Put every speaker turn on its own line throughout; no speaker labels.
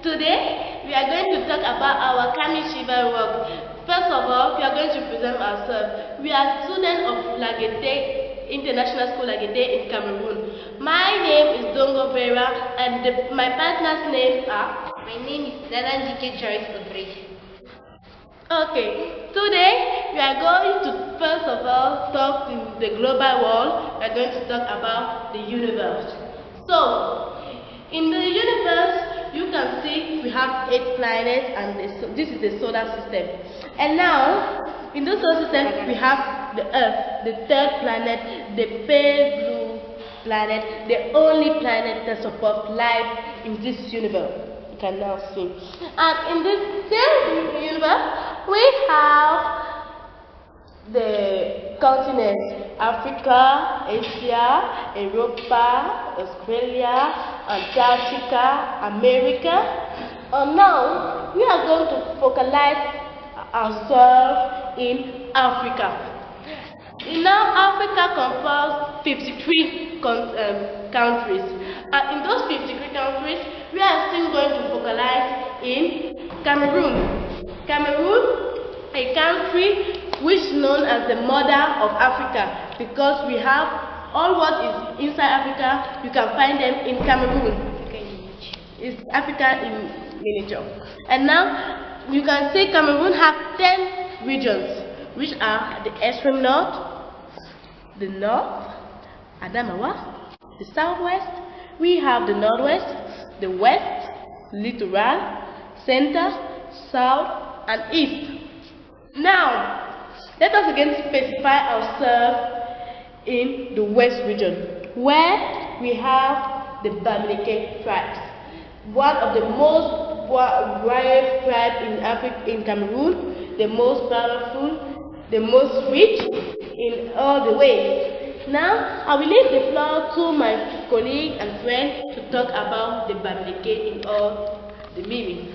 Today, we are going to talk about our Kami Shiva work. First of all, we are going to present ourselves. We are students of Lagete International School Lagete in Cameroon. My name is Dongo Vera and my partner's names are...
My name is Nanandike Joyce Odre.
Okay, today we are going to first of all talk in the global world. We are going to talk about the universe. So, in the universe, you can see we have 8 planets and this is the solar system. And now, in the solar system, we have the Earth, the third planet, the pale blue planet, the only planet that supports life in this universe. You can now see. And in this same universe, we have the continents: Africa, Asia, Europa, Australia, Antarctica, America. And now we are going to focalize ourselves in Africa. Now Africa comprises 53 countries, and in those 53 countries, we are still going to focalize in Cameroon. Cameroon, a country which is known as the mother of Africa, because we have all what is inside Africa, you can find them in Cameroon. It's Africa in miniature. And now you can see Cameroon have 10 regions, which are the extreme north, the north, Adamawa, the southwest, we have the northwest, the west, littoral, center, south, and east. Now, let us again specify ourselves in the west region, where we have the Bamileke tribes, one of the most brave tribes in Africa, in Cameroon, the most powerful, the most rich in all the ways. Now, I will leave the floor to my colleague and friend to talk about the Bamileke in all the meaning.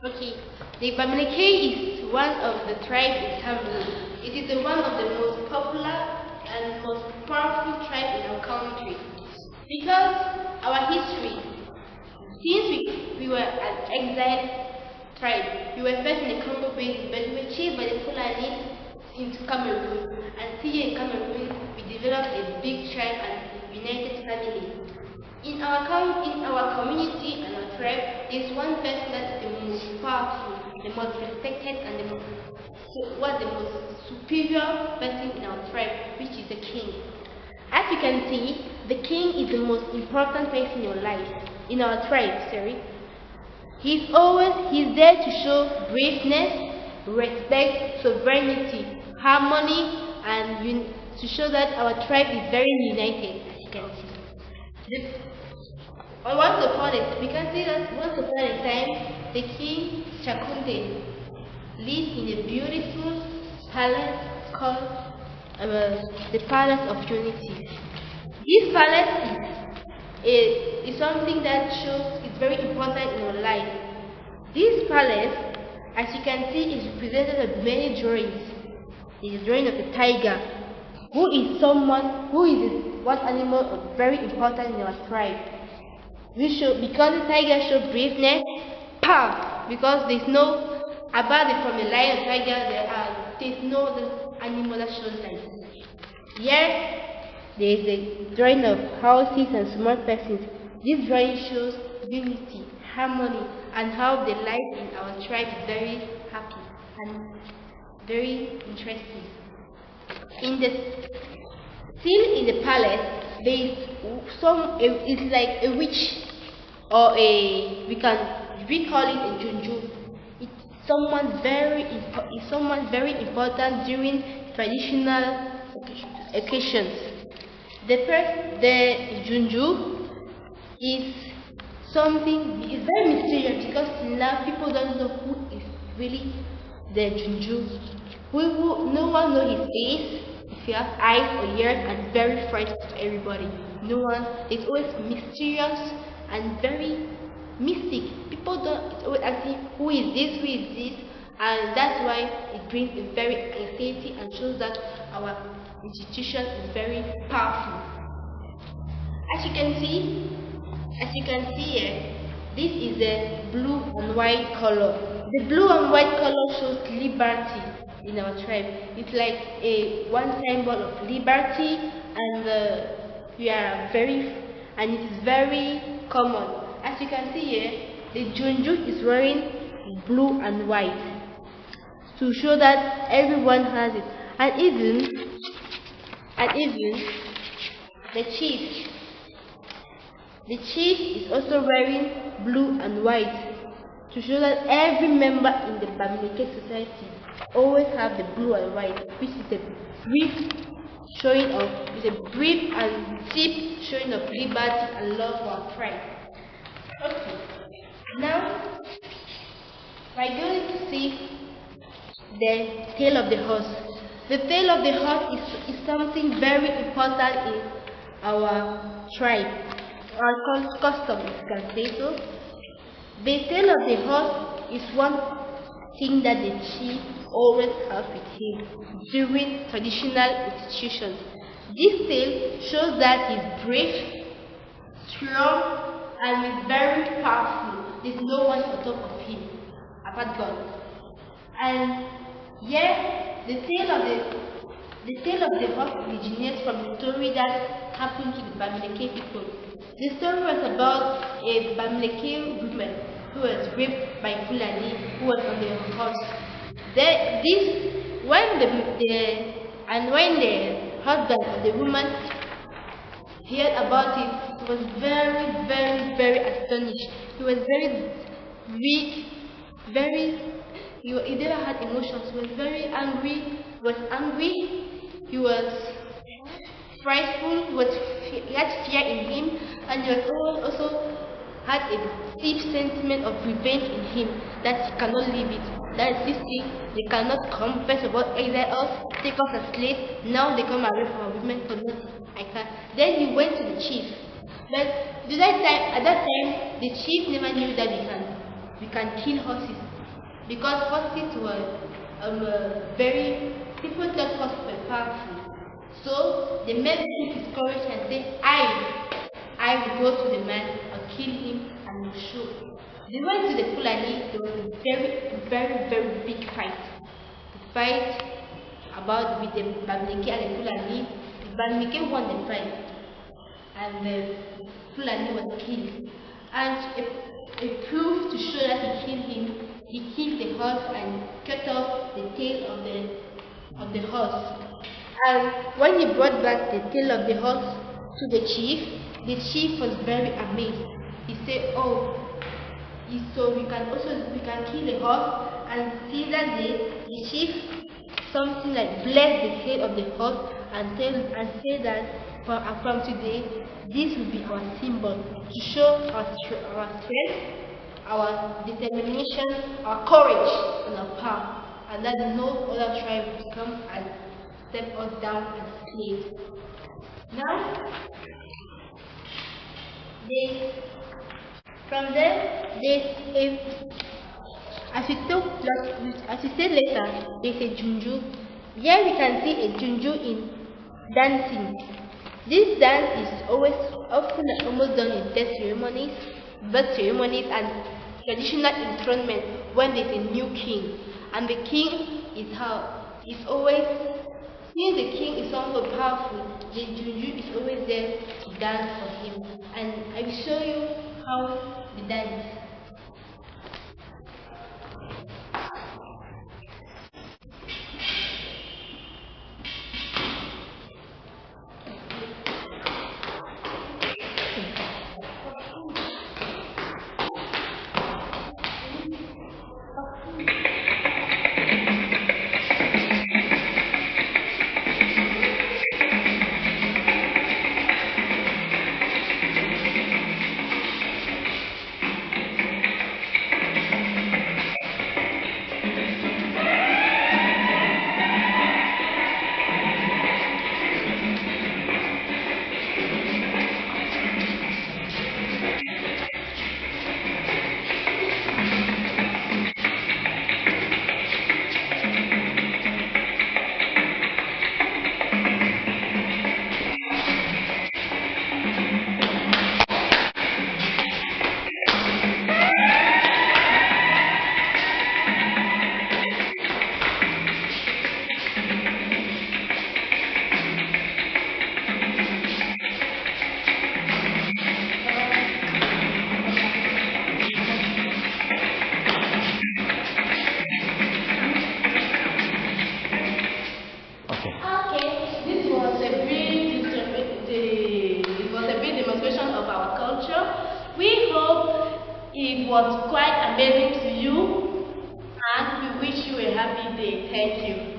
Okay, the Bamileke is one of the tribes in Cameroon. It is one of the most popular and most powerful tribes in our country. Because our history, since we were an exiled tribe, we were first in the Congo Basin, but we were chased by the Fulani into Cameroon, and here in Cameroon we developed a big tribe and united family. In our community and our tribe, there is one person that is the most powerful, the most respected, and the most superior person in our tribe, which is the king. As you can see, the king is the most important person in your life, in our tribe. He's there to show braveness, respect, sovereignty, harmony, and to show that our tribe is very united, as you can see. Once upon a time, the king Chakunde lived in a beautiful palace called the Palace of Unity. This palace is something that shows it's very important in our life. This palace, as you can see, is represented with many drawings. There is a drawing of a tiger, who is one animal very important in our tribe. Because the tiger shows braveness, power. Because there's no, apart from the lion and tiger, there's no other animal that shows like this. Here, there is a drawing of houses and small persons. This drawing shows unity, harmony, and how the life in our tribe is very happy and very interesting. Still in the palace, there is it's like a witch, or we call it a junju. It's someone very important during traditional occasions. The junju is very mysterious, because till now people don't know who is really the junju. No one knows his face, if he has eyes or ears, and very frightening to everybody. No one. It's always mysterious and very mystic. People don't. It's always asking who is this, and that's why it brings a very anxiety and shows that our institution is very powerful. As you can see here, This is the blue and white color. The blue and white color shows liberty in our tribe. It's like a one symbol of liberty, and we are very, and it is very common. As you can see here, the Junju is wearing blue and white to show that everyone has it, and even the chief. The chief is also wearing blue and white to show that every member in the Bamileke society always have the blue and white, which is a brief showing of, is a brief and deep showing of liberty and love for our tribe. Okay, now we're going to see the tail of the horse. The tail of the horse is something very important in our tribe, our custom, if you can say so. The tail of the horse is one thing that the chief always has with him during traditional institutions. This tail shows that he's brave, strong, and is very powerful. There's no one on top of him apart God. And yes, the tail of the horse originates from the story that happened to the Bamileke people. The story was about a Bamileke woman who was raped by Fulani who was on the horse. When the husband of the woman heard about it, he was very, very, very astonished. He was very weak, he never had emotions. He was very angry. He was frightful. He had fear in him, and he was also had a deep sentiment of revenge in him that he cannot leave it. That is this thing, they cannot come. First of all, exile us, take us as slaves. Now they come and rape our women for nothing. I can't. Then he went to the chief. But at that time, the chief never knew that we can kill horses, because horses were people thought horses were powerful. So the men took his courage and said, I will go to the man and kill him and will show. They went to the Fulani. There was a very, very, very big fight. The fight with the Bamileke and the Fulani. The Bamileke won the fight, and the Fulani was killed. And a proof to show that he killed him, he killed the horse and cut off the tail of the horse. And when he brought back the tail of the horse to the chief was very amazed. He said, "Oh, so we can kill the horse." And see that the chief something like bless the tail of the horse and say that from today this will be our symbol to show our strength, our determination, our courage, and our power, and that no other tribe will come and step us down as slaves. Now, from there, as we said later, there's a Junju. Here we can see a Junju in dancing. This dance is almost done in death ceremonies, birth ceremonies, and traditional enthronement when there's a new king. And the king since the king is also powerful, the Junju is always there to dance for him. And I will show you how we dance.
it was quite amazing to you, and we wish you a happy day. Thank you.